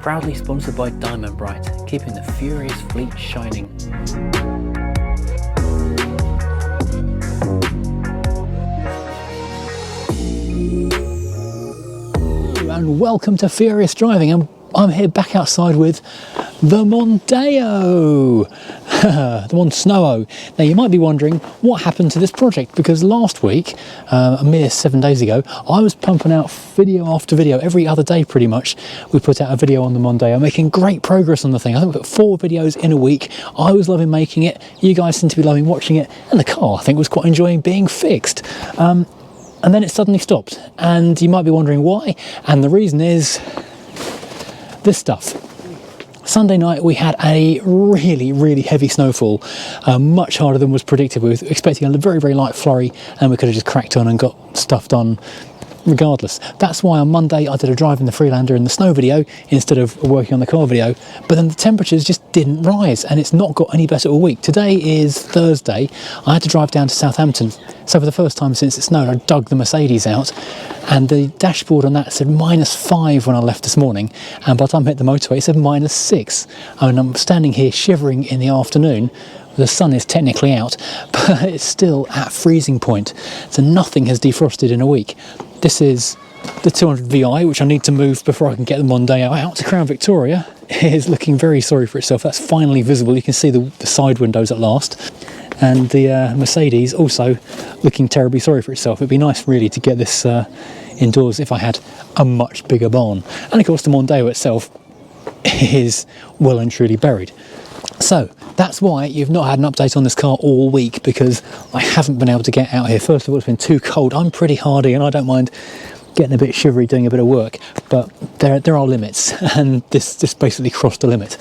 Proudly sponsored by Diamond Bright, keeping the furious fleet shining. And welcome to Furious Driving. I'm here back outside with the Mondeo, the Mondeo. Now you might be wondering what happened to this project, because last week, a mere 7 days ago, I was pumping out video after video. Every other day pretty much we put out a video on the Mondeo, making great progress on the thing. I think we got 4 videos in a week. I was loving making it, you guys seem to be loving watching it, and the car I think was quite enjoying being fixed. And then it suddenly stopped, and you might be wondering why, and the reason is this stuff. Sunday night we had a really heavy snowfall, much harder than was predicted. We were expecting a very light flurry, and we could have just cracked on and got stuff done regardless. That's why on Monday I did a drive in the Freelander in the snow video instead of working on the car video, but then the temperatures just didn't rise, and it's not got any better all week. Today is Thursday. I had to drive down to Southampton, so for the first time since it snowed I dug the Mercedes out, and the dashboard on that said -5 when I left this morning, and by the time I hit the motorway it said -6. I mean, I'm standing here shivering in the afternoon. The sun is technically out, but it's still at freezing point, so nothing has defrosted in a week. This is the 200 VI, which I need to move before I can get the Mondeo out. Crown Victoria is looking very sorry for itself. That's finally visible. You can see the side windows at last. And the Mercedes also looking terribly sorry for itself. It'd be nice really to get this indoors if I had a much bigger barn. And of course the Mondeo itself is well and truly buried. So that's why you've not had an update on this car all week, because I haven't been able to get out here. First of all, it's been too cold. I'm pretty hardy and I don't mind getting a bit shivery doing a bit of work, but there are limits, and this basically crossed the limit.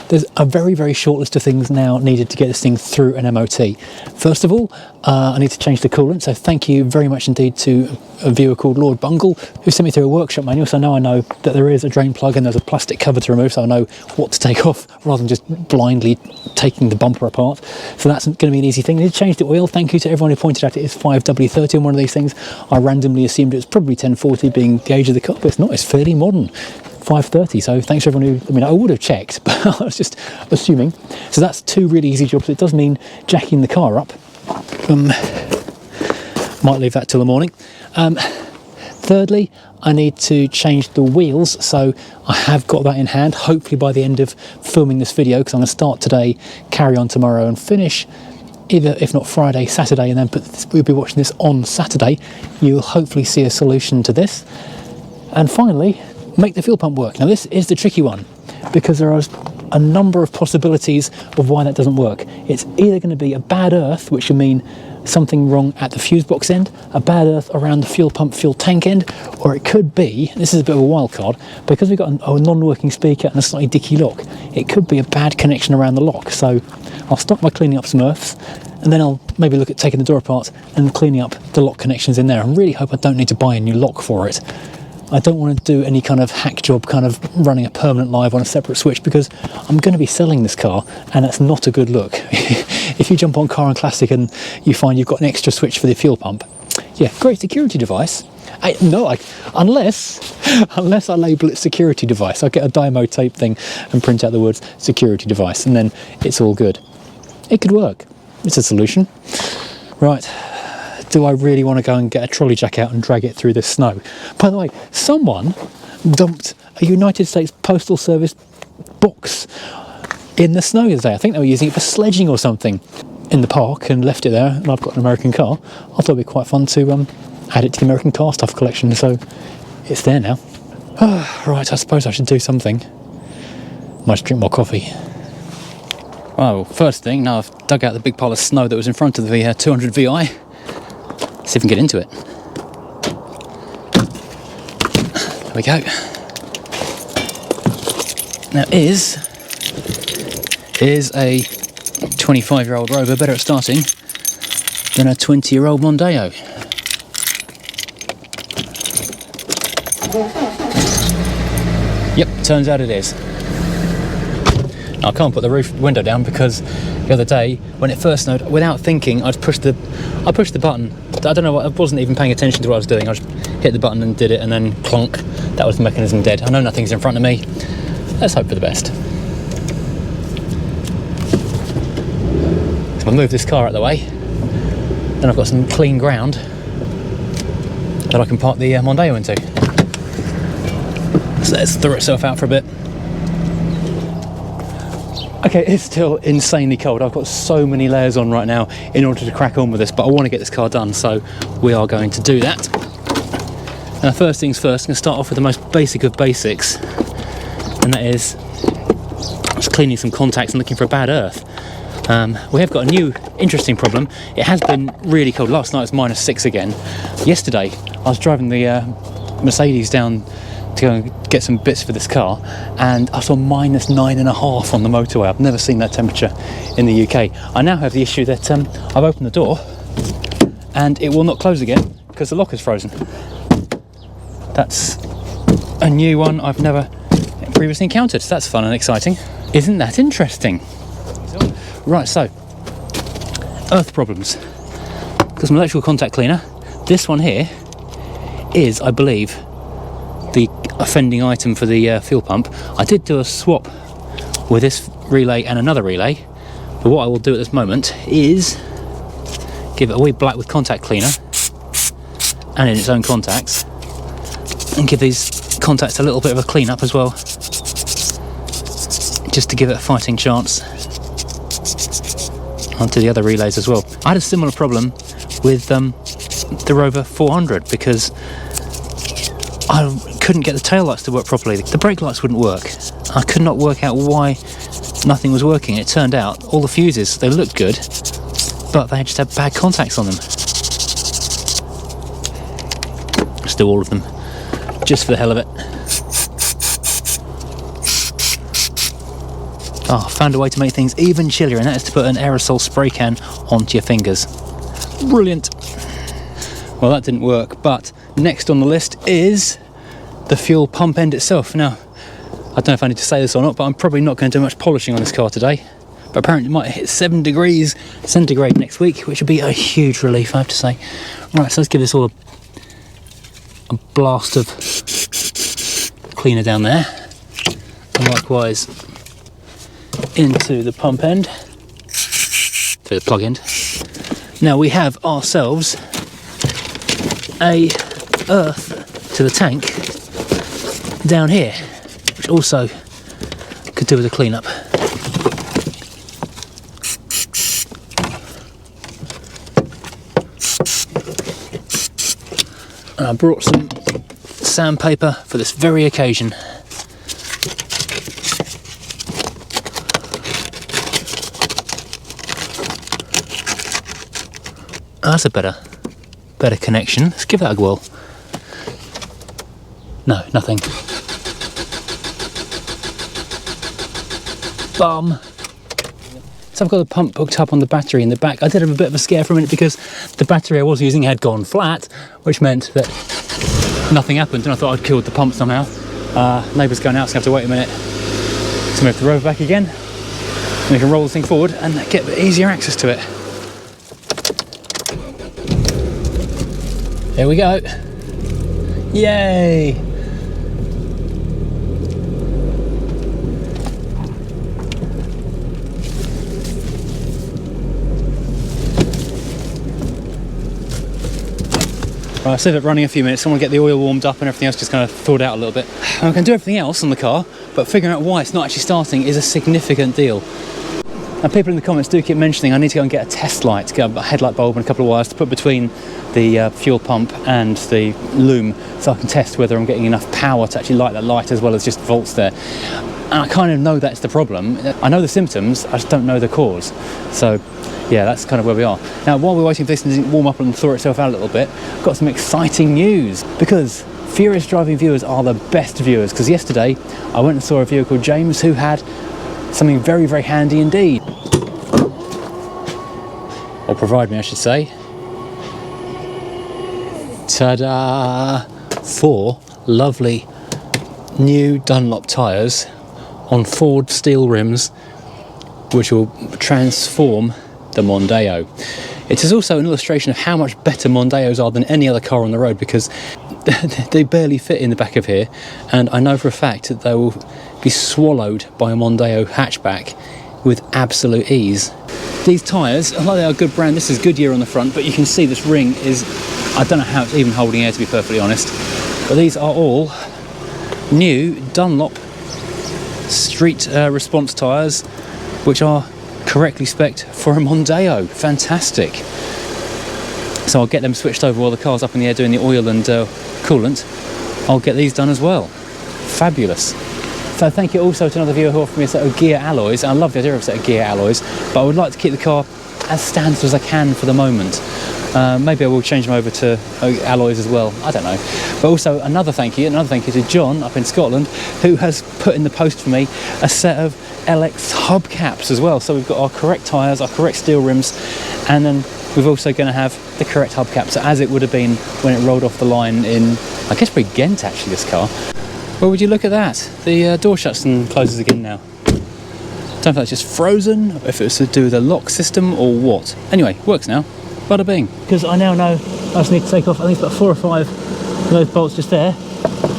There's a very short list of things now needed to get this thing through an MOT. First of all, I need to change the coolant, so thank you very much indeed to a viewer called Lord Bungle who sent me through a workshop manual, so now I know that there is a drain plug and there's a plastic cover to remove, so I know what to take off rather than just blindly taking the bumper apart. So that's going to be an easy thing. I need to change the oil. Thank you to everyone who pointed out it is 5W30 on one of these things. I randomly assumed it was probably 1040 being the age of the car, but it's not. It's fairly modern. 530, so thanks to everyone who, I mean, I would have checked, but I was just assuming. So that's 2 really easy jobs. It does mean jacking the car up. Might leave that till the morning. Thirdly, I need to change the wheels, so I have got that in hand, hopefully by the end of filming this video, because I'm going to start today, carry on tomorrow and finish either, if not Friday, Saturday, and then we'll be watching this on Saturday. You'll hopefully see a solution to this. And finally, make the fuel pump work. Now this is the tricky one, because there are a number of possibilities of why that doesn't work. It's either going to be a bad earth, which will mean something wrong at the fuse box end, a bad earth around the fuel pump fuel tank end, or it could be, this is a bit of a wild card, because we've got a non-working speaker and a slightly dicky lock, it could be a bad connection around the lock. So I'll start by cleaning up some earths, and then I'll maybe look at taking the door apart and cleaning up the lock connections in there. I really hope I don't need to buy a new lock for it. I don't want to do any kind of hack job, kind of running a permanent live on a separate switch, because I'm going to be selling this car and that's not a good look. If you jump on Car and Classic and you find you've got an extra switch for the fuel pump, yeah, great security device. Unless I label it security device. I'll get a Dymo tape thing and print out the words security device, and then it's all good. It could work. It's a solution. Right. Do I really want to go and get a trolley jack out and drag it through this snow? By the way, someone dumped a United States Postal Service box in the snow today. I think they were using it for sledging or something in the park and left it there, and I've got an American car. I thought it'd be quite fun to add it to the American car stuff collection, so it's there now. Right, I suppose I should do something. Might drink more coffee. Well, first thing, now I've dug out the big pile of snow that was in front of the 200 VI. See if we can get into it. There we go. Now is a 25-year-old Rover better at starting than a 20-year-old Mondeo? Yep, turns out it is. Now, I can't put the window down because the other day when it first snowed, without thinking, I pushed the button. I don't know what, I wasn't even paying attention to what I was doing. I just hit the button and did it, and then clonk, that was the mechanism dead. I know nothing's in front of me. let's hope for the best. So I'll move this car out of the way, then I've got some clean ground that I can park the Mondeo into. So let's thaw itself out for a bit. Okay, it's still insanely cold. I've got so many layers on right now in order to crack on with this, but I want to get this car done, so we are going to do that. Now, first things first, I'm going to start off with the most basic of basics, and that is just cleaning some contacts and looking for a bad earth. We have got a new interesting problem. It has been really cold. Last night it was -6 again. Yesterday I was driving the Mercedes down to go and get some bits for this car, and I saw -9.5 on the motorway. I've never seen that temperature in the UK. I now have the issue that I've opened the door and it will not close again because the lock is frozen. That's a new one I've never previously encountered, so that's fun and exciting. Isn't that interesting? Right, so earth problems. Got some electrical contact cleaner. This one here is, I believe, the offending item for the fuel pump. I did do a swap with this relay and another relay, but what I will do at this moment is give it a wee black with contact cleaner and in its own contacts, and give these contacts a little bit of a clean up as well, just to give it a fighting chance. Onto the other relays as well. I had a similar problem with the Rover 400 because I couldn't get the tail lights to work properly. The brake lights wouldn't work. I could not work out why nothing was working. It turned out all the fuses, they looked good, but they just had bad contacts on them. Let's do all of them, just for the hell of it. Oh, I found a way to make things even chillier, and that is to put an aerosol spray can onto your fingers. Brilliant. Well, that didn't work, but next on the list is the fuel pump end itself. Now, I don't know if I need to say this or not, but I'm probably not going to do much polishing on this car today. But apparently it might hit 7 degrees centigrade next week, which would be a huge relief, I have to say. Right, so let's give this all a blast of cleaner down there. And likewise into the pump end, through the plug end. Now we have ourselves a earth to the tank down here, which also could do with a clean up. And I brought some sandpaper for this very occasion. Oh, that's a better connection. Let's give that a whirl. No, nothing. Bum. So I've got the pump hooked up on the battery in the back. I did have a bit of a scare for a minute because the battery I was using had gone flat, which meant that nothing happened, and I thought I'd killed the pump somehow. Neighbour's going out, so I have to wait a minute to move the Rover back again. And we can roll this thing forward and get easier access to it. Here we go. Yay! Right, I'll leave it running a few minutes. I want to get the oil warmed up and everything else just kind of thawed out a little bit. I can do everything else on the car, but figuring out why it's not actually starting is a significant deal. And people in the comments do keep mentioning I need to go and get a test light, get a headlight bulb and a couple of wires to put between the fuel pump and the loom, so I can test whether I'm getting enough power to actually light that light as well as just volts there. And I kind of know that's the problem. I know the symptoms, I just don't know the cause. So yeah, that's kind of where we are. Now, while we're waiting for this to warm up and thaw itself out a little bit, I've got some exciting news, because Furious Driving viewers are the best viewers, because yesterday I went and saw a viewer called James who had something very, very handy indeed. Or provide me, I should say. Ta-da! 4 lovely new Dunlop tyres on Ford steel rims, which will transform the Mondeo. It is also an illustration of how much better Mondeos are than any other car on the road, because they barely fit in the back of here, and I know for a fact that they will be swallowed by a Mondeo hatchback with absolute ease. These tyres, although they are a good brand, this is Goodyear on the front, but you can see this ring is, I don't know how it's even holding air, to be perfectly honest, but these are all new Dunlop street response tyres, which are correctly spec'd for a Mondeo. Fantastic. So I'll get them switched over while the car's up in the air doing the oil and coolant. I'll get these done as well. Fabulous. So thank you also to another viewer who offered me a set of gear alloys. I love the idea of a set of gear alloys, but I would like to keep the car as standard as I can for the moment. Maybe I will change them over to alloys as well, I don't know. But also another thank you to John up in Scotland, who has put in the post for me a set of LX hubcaps as well. So we've got our correct tyres, our correct steel rims, and then we're also going to have the correct hubcaps, so as it would have been when it rolled off the line in, I guess, probably Ghent actually, this car. Well, would you look at that? The door shuts and closes again now. Don't know if that's just frozen, or if it's to do with a lock system or what. Anyway, works now. Bada bing. Because I now know I just need to take off, I think it's about 4 or 5 of those bolts just there.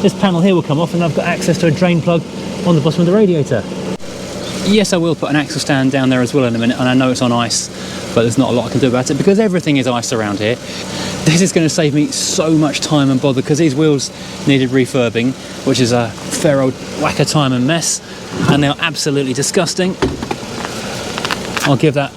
This panel here will come off and I've got access to a drain plug on the bottom of the radiator. Yes, I will put an axle stand down there as well in a minute, and I know it's on ice, but there's not a lot I can do about it because everything is ice around here. This is going to save me so much time and bother because these wheels needed refurbing, which is a fair old whack of time and mess, and they are absolutely disgusting. I'll give that.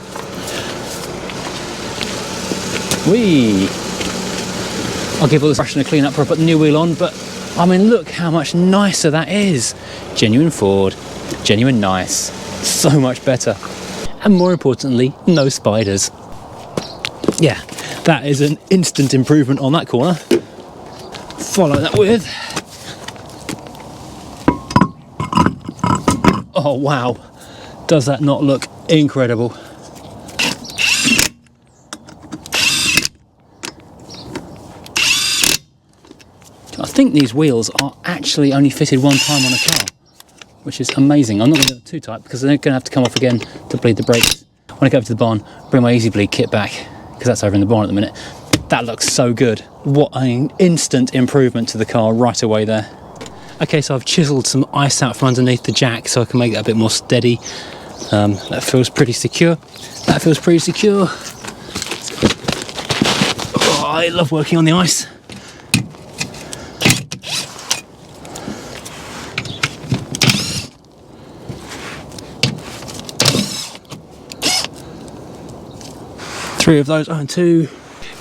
I'll give all this brush and a clean up before I put the new wheel on, but I mean, look how much nicer that is. Genuine Ford, genuine nice, so much better. And more importantly, no spiders. Yeah, that is an instant improvement on that corner. Follow that with. Oh wow, does that not look incredible? I think these wheels are actually only fitted one time on a car, which is amazing. I'm not going to do it too tight because they're going to have to come off again to bleed the brakes. When I go over to the barn, bring my Easy Bleed kit back, because that's over in the barn at the minute. That looks so good. What an instant improvement to the car right away there. Okay, so I've chiselled some ice out from underneath the jack so I can make that a bit more steady. That feels pretty secure. That feels pretty secure. Oh, I love working on the ice. Three of those, and two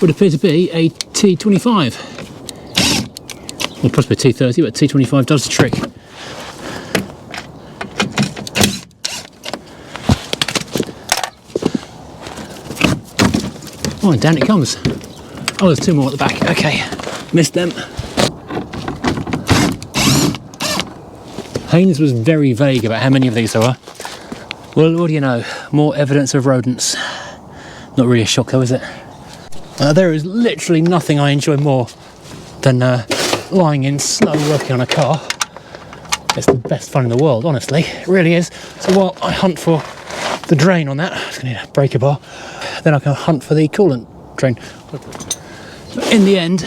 would appear to be a T25. Or possibly a T30, but T25 does the trick. Oh, and down it comes. Oh, there's two more at the back. Okay, missed them. Haynes was very vague about how many of these there were. Well, what do you know? More evidence of rodents. Not really a shock though, is it? There is literally nothing I enjoy more than lying in snow working on a car. It's the best fun in the world, honestly. It really is. So while I hunt for the drain on that, I'm just going to need a breaker bar, then I can hunt for the coolant drain. In the end,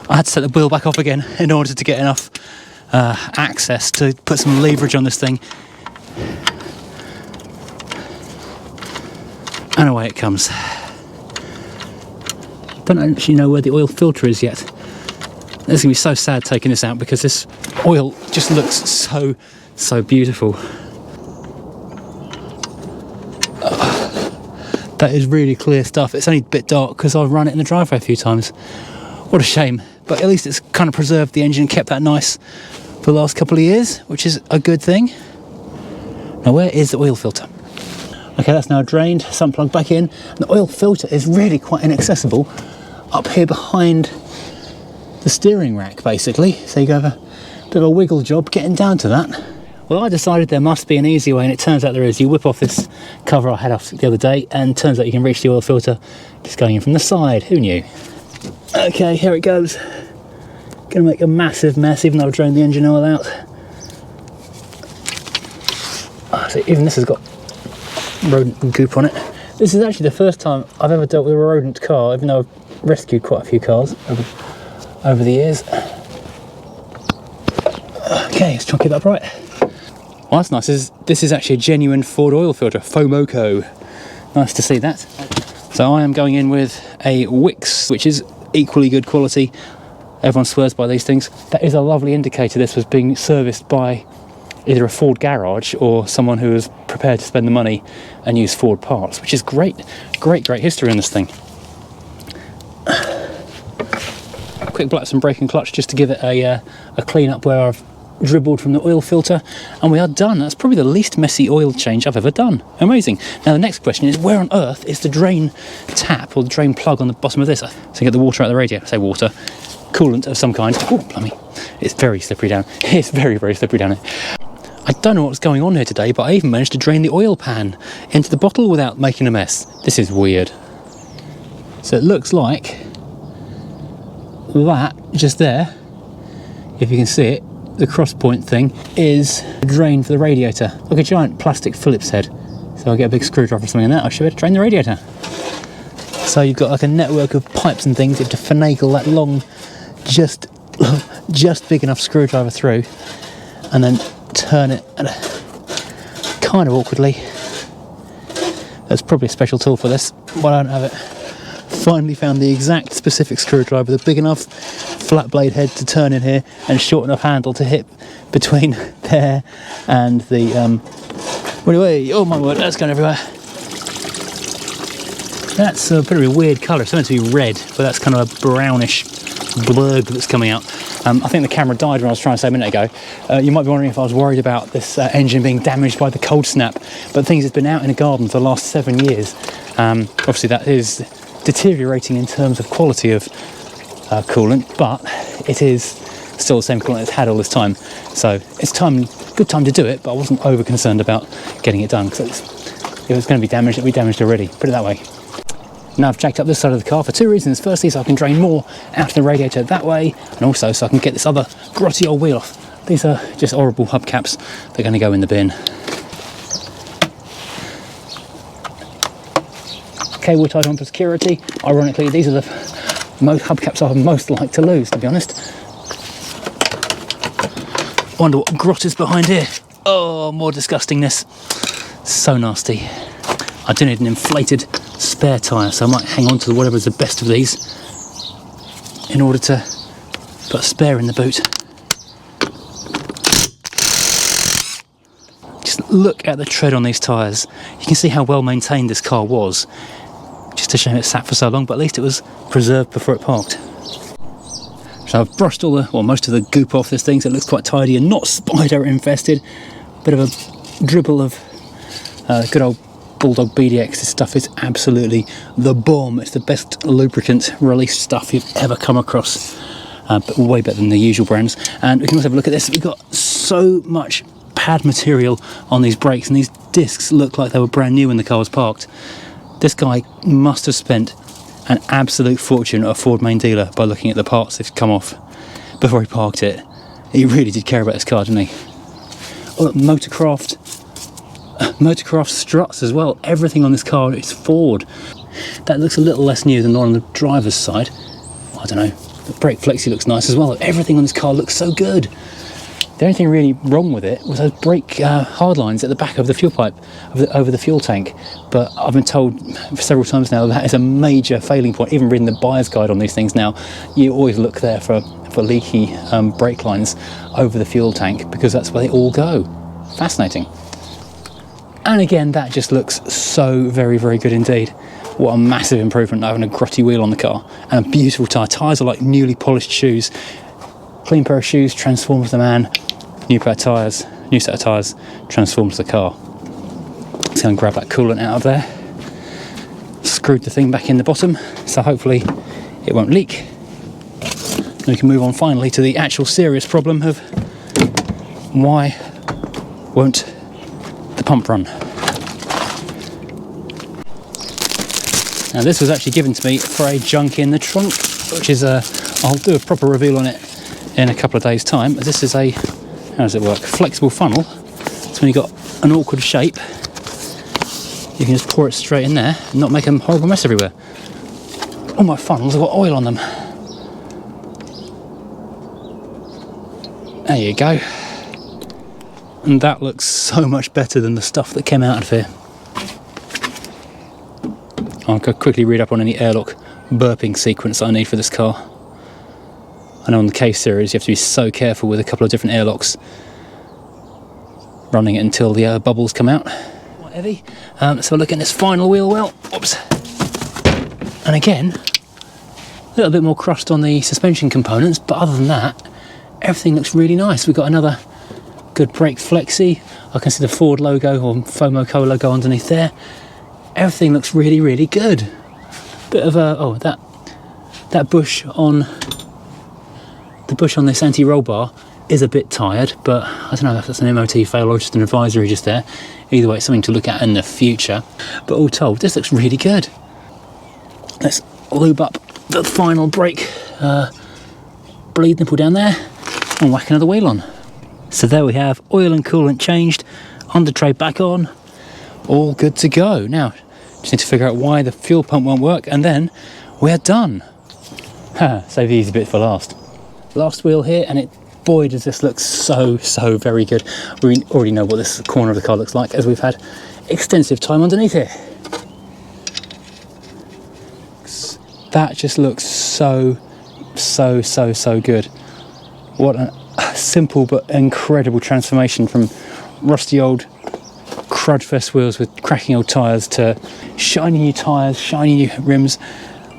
I had to set the wheel back off again in order to get enough access to put some leverage on this thing. And away it comes. Don't actually know where the oil filter is yet. It's going to be so sad taking this out because this oil just looks so beautiful. That is really clear stuff. It's only a bit dark because I've run it in the driveway a few times. What a shame. But at least it's kind of preserved the engine and kept that nice for the last couple of years, which is a good thing. Now where is the oil filter? Okay, that's now drained, sump plug back in. The oil filter is really quite inaccessible up here behind the steering rack, basically. So you have a bit of a wiggle job getting down to that. Well, I decided there must be an easy way, and it turns out there is. You whip off this cover I had off the other day, and it turns out you can reach the oil filter just going in from the side. Who knew? Okay, here it goes. Gonna make a massive mess, even though I've drained the engine oil out. Oh, so even this has got rodent goop on it. This is actually the first time I've ever dealt with a rodent car, even though I've rescued quite a few cars over the years. Okay, let's try and keep that upright. Well, that's nice. This is actually a genuine Ford oil filter, Fomoco. Nice to see that. So I am going in with a Wix, which is equally good quality. Everyone swears by these things. That is a lovely indicator this was being serviced by either a Ford garage or someone who was prepared to spend the money and use Ford parts, which is great history on this thing. Quick blacks and brake and clutch just to give it a clean up where I've dribbled from the oil filter, and we are done. That's probably the least messy oil change I've ever done. Amazing. Now the next question is, where on earth is the drain tap or the drain plug on the bottom of this? So get the water out of the radiator. I say water, coolant of some kind. Oh, blimey. It's very slippery down. It's very slippery down here. I don't know what's going on here today, but I even managed to drain the oil pan into the bottle without making a mess. This is weird. So it looks like that just there, if you can see it, the cross point thing is a drain for the radiator, like a giant plastic Phillips head. So I get a big screwdriver or something in that, I should be able to drain the radiator. So you've got like a network of pipes and things. You have to finagle that long, just big enough screwdriver through, and then turn it kind of awkwardly. There's probably a special tool for this, but I don't have it. Finally found the exact specific screwdriver, the big enough flat blade head to turn in here and short enough handle to hit between there and the oh my word, that's going everywhere. That's a bit of a weird colour. It's meant to be red, but that's kind of a brownish blurb that's coming out. I think the camera died when I was trying to say a minute ago. You might be wondering if I was worried about this engine being damaged by the cold snap, but things has been out in a garden for the last 7 years. Obviously that is deteriorating in terms of quality of coolant, but it is still the same coolant it's had all this time. So it's good time to do it, but I wasn't over concerned about getting it done, because if it was going to be damaged, it'd be damaged already, put it that way. Now I've jacked up this side of the car for two reasons. Firstly, so I can drain more out of the radiator that way, and also so I can get this other grotty old wheel off. These are just horrible hubcaps. They're going to go in the bin. Cable tied on for security. Ironically, these are the most hubcaps I would most like to lose, to be honest. Wonder what grot is behind here. Oh, more disgustingness. So nasty. I do need an inflated spare tyre, so I might hang on to whatever's the best of these in order to put a spare in the boot. Just look at the tread on these tyres. You can see how well maintained this car was. Just a shame it sat for so long, but at least it was preserved before it parked. So I've brushed most of the goop off this thing, so it looks quite tidy and not spider infested. Bit of a dribble of good old Bulldog BDX. This stuff is absolutely the bomb. It's the best lubricant release stuff you've ever come across, but way better than the usual brands. And we can also have a look at this. We've got so much pad material on these brakes, and these discs look like they were brand new when the car was parked. This guy must have spent an absolute fortune at a Ford main dealer by looking at the parts that have come off before he parked it. He really did care about this car, didn't he? Oh, look, Motorcraft struts as well. Everything on this car is Ford. That looks a little less new than on the driver's side. I don't know. The brake flexi looks nice as well. Everything on this car looks so good. The only thing really wrong with it was those brake hard lines at the back of the fuel pipe, over the fuel tank. But I've been told several times now that is a major failing point. Even reading the buyer's guide on these things now, you always look there for leaky brake lines over the fuel tank, because that's where they all go. Fascinating. And again, that just looks so very, very good indeed. What a massive improvement, having a grotty wheel on the car. And a beautiful tyre. Tyres are like newly polished shoes. Clean pair of shoes transforms the man. New pair of tyres, new set of tyres transforms the car. Let's go and grab that coolant out of there. Screwed the thing back in the bottom, so hopefully it won't leak. And we can move on finally to the actual serious problem of why won't the pump run. Now this was actually given to me for a junk in the trunk, which is I'll do a proper reveal on it in a couple of days' time. This is a, how does it work? Flexible funnel. So when you've got an awkward shape, you can just pour it straight in there and not make a horrible mess everywhere. All my funnels have got oil on them. There you go. And that looks so much better than the stuff that came out of here. I'll go quickly read up on any airlock burping sequence that I need for this car. I know on the K series you have to be so careful with a couple of different airlocks, running it until the bubbles come out. Quite heavy. Let's have a look at this final wheel well. Oops. And again, a little bit more crust on the suspension components, but other than that, everything looks really nice. We've got another good brake flexi. I can see the Ford logo or FOMO Co logo underneath there. Everything looks really, really good. Bit of a that bush on this anti-roll bar is a bit tired, but I don't know if that's an MOT fail or just an advisory just there. Either way, it's something to look at in the future. But all told, this looks really good. Let's lube up the final brake bleed nipple down there and whack another wheel on. So there we have oil and coolant changed, under tray back on, all good to go. Now, just need to figure out why the fuel pump won't work, and then we're done. Save the easy bit for last. Last wheel here, and boy does this look so very good. We already know what this corner of the car looks like, as we've had extensive time underneath here. That just looks so good. What a simple but incredible transformation from rusty old crudfest wheels with cracking old tyres to shiny new tyres, shiny new rims.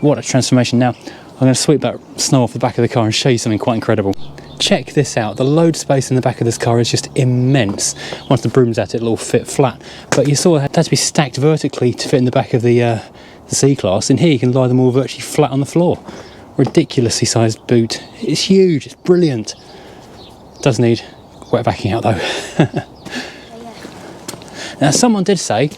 What a transformation. Now I'm going to sweep that snow off the back of the car and show you something quite incredible. Check this out. The load space in the back of this car is just immense. Once the broom's at it, it'll all fit flat, but you saw it had to be stacked vertically to fit in the back of the C-Class. In here you can lie them all virtually flat on the floor. Ridiculously sized boot. It's huge, it's brilliant. Does need wet backing out though. Now someone did say,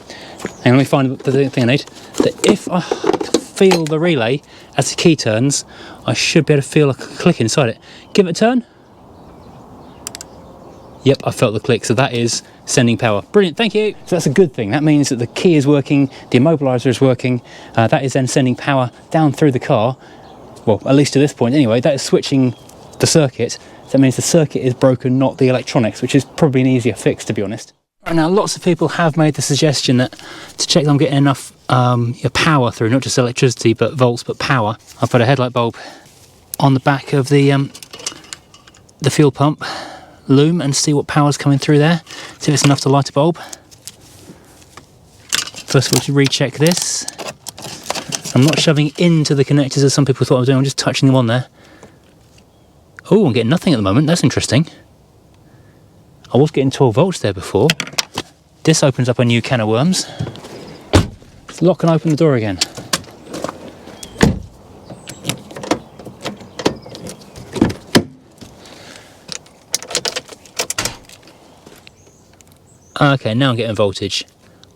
and let me find the thing I need, that if I feel the relay as the key turns, I should be able to feel a click inside it. Give it a turn. Yep, I felt the click, so that is sending power. Brilliant, thank you. So that's a good thing. That means that the key is working, the immobiliser is working. That is then sending power down through the car. Well, at least to this point anyway. That is switching the circuit. That means the circuit is broken, not the electronics, which is probably an easier fix, to be honest. Right, now, lots of people have made the suggestion that to check that I'm getting enough power through, not just electricity, but volts, but power. I've put a headlight bulb on the back of the fuel pump loom and see what power's coming through there. See if it's enough to light a bulb. First of all, to recheck this. I'm not shoving into the connectors as some people thought I was doing, I'm just touching them on there. Oh, I'm getting nothing at the moment, that's interesting. I was getting 12 volts there before. This opens up a new can of worms. Let's lock and open the door again. Okay, now I'm getting voltage.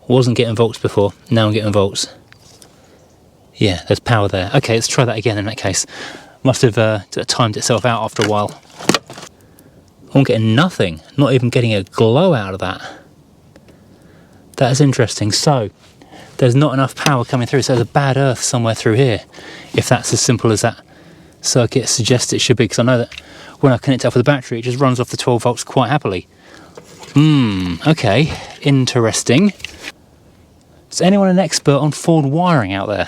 Wasn't getting volts before, now I'm getting volts. Yeah, there's power there. Okay, let's try that again in that case. Must have timed itself out after a while. I'm getting nothing, not even getting a glow out of that. That is interesting. So, there's not enough power coming through, so there's a bad earth somewhere through here. If that's as simple as that circuit suggests it should be, because I know that when I connect it up with the battery, it just runs off the 12 volts quite happily. Okay, interesting. Is anyone an expert on Ford wiring out there?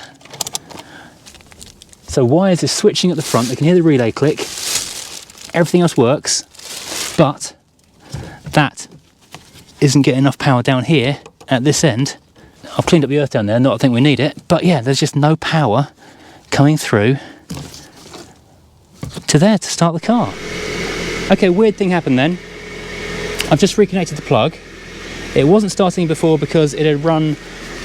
So wires are switching at the front, they can hear the relay click, everything else works, but that isn't getting enough power down here at this end. I've cleaned up the earth down there, not I think we need it, but yeah, there's just no power coming through to there to start the car. Okay, weird thing happened then. I've just reconnected the plug. It wasn't starting before because it had run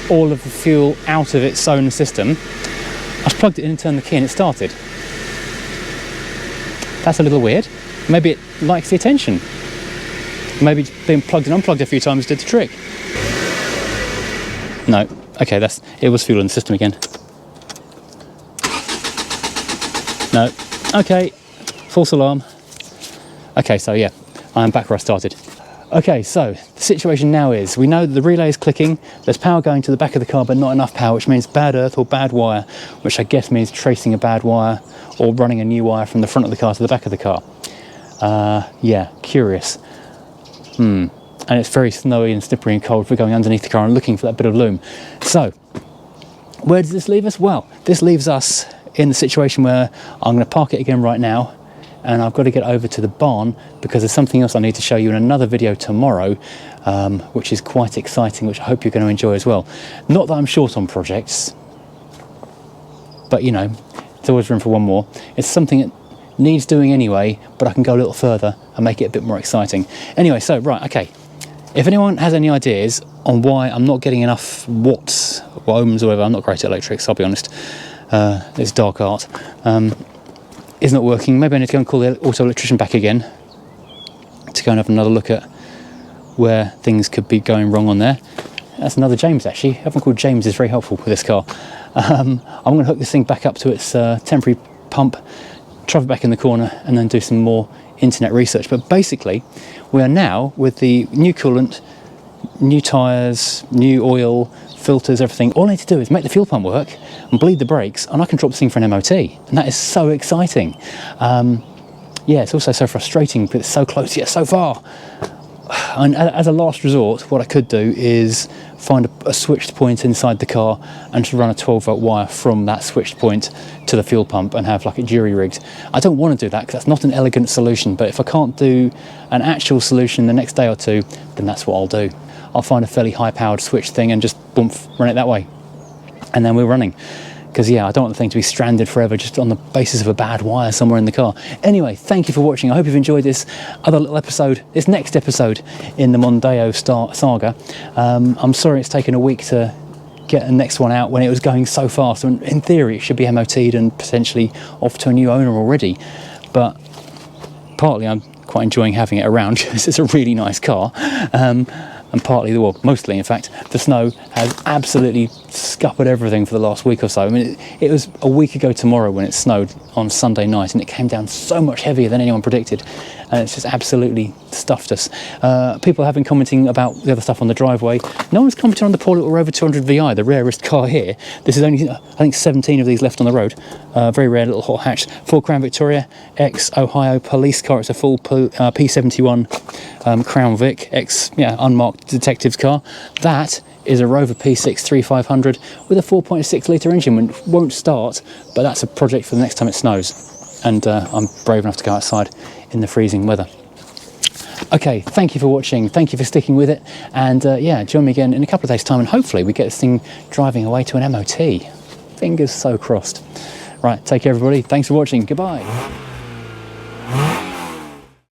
all of the fuel out of its own system. I just plugged it in and turned the key and it started. That's a little weird. Maybe it likes the attention. Maybe being plugged and unplugged a few times did the trick. No, okay, it was fuel in the system again. No, okay, false alarm. Okay, so yeah, I'm back where I started. Okay, so the situation now is, we know that the relay is clicking, there's power going to the back of the car, but not enough power, which means bad earth or bad wire, which I guess means tracing a bad wire or running a new wire from the front of the car to the back of the car. Yeah, curious. and it's very snowy and slippery and cold. We're going underneath the car and looking for that bit of loom. So where does this leave us? Well, this leaves us in the situation where I'm going to park it again right now, and I've got to get over to the barn because there's something else I need to show you in another video tomorrow, which is quite exciting, which I hope you're going to enjoy as well. Not that I'm short on projects, but you know, there's always room for one more. It's something that needs doing anyway, but I can go a little further and make it a bit more exciting. Anyway, so right, okay. If anyone has any ideas on why I'm not getting enough watts or ohms or whatever, I'm not great at electrics, I'll be honest. It's dark art. Is not working. Maybe I need to go and call the auto electrician back again to go and have another look at where things could be going wrong on there. That's another James, actually. Everyone called James is very helpful with this car. I'm going to hook this thing back up to its temporary pump, shove it back in the corner, and then do some more internet research. But basically, we are now with the new coolant, new tyres, new oil, filters, everything. All I need to do is make the fuel pump work and bleed the brakes, and I can drop this thing for an MOT. And that is so exciting. Yeah, it's also so frustrating, but it's so close yet so far. And as a last resort, what I could do is find a switched point inside the car and just run a 12-volt wire from that switched point to the fuel pump and have like it jury-rigged. I don't want to do that because that's not an elegant solution, but if I can't do an actual solution the next day or two, then that's what I'll do. I'll find a fairly high-powered switch thing and just boom, run it that way. And then we're running. Because, yeah, I don't want the thing to be stranded forever just on the basis of a bad wire somewhere in the car. Anyway, thank you for watching. I hope you've enjoyed this other little episode, this next episode in the Mondeo saga. I'm sorry it's taken a week to get the next one out when it was going so fast. And in theory, it should be MOT'd and potentially off to a new owner already. But partly I'm quite enjoying having it around because it's a really nice car. And partly, well, mostly in fact, the snow has absolutely scuppered everything for the last week or so. I mean, it was a week ago tomorrow when it snowed on Sunday night, and it came down so much heavier than anyone predicted, and it's just absolutely stuffed us. People have been commenting about the other stuff on the driveway. No one's commented on the poor little Rover 200 VI, the rarest car here. This is only, I think, 17 of these left on the road. Very rare little hot hatch. Full Crown Victoria, ex-Ohio police car. It's a full P71 Crown Vic, unmarked detective's car. That is a Rover P6 3500 with a 4.6 litre engine, which won't start, but that's a project for the next time it snows. And I'm brave enough to go outside in the freezing weather. Okay, thank you for watching, thank you for sticking with it, and yeah, join me again in a couple of days' time, and hopefully we get this thing driving away to an MOT. Fingers so crossed. Right, take care everybody, thanks for watching, goodbye.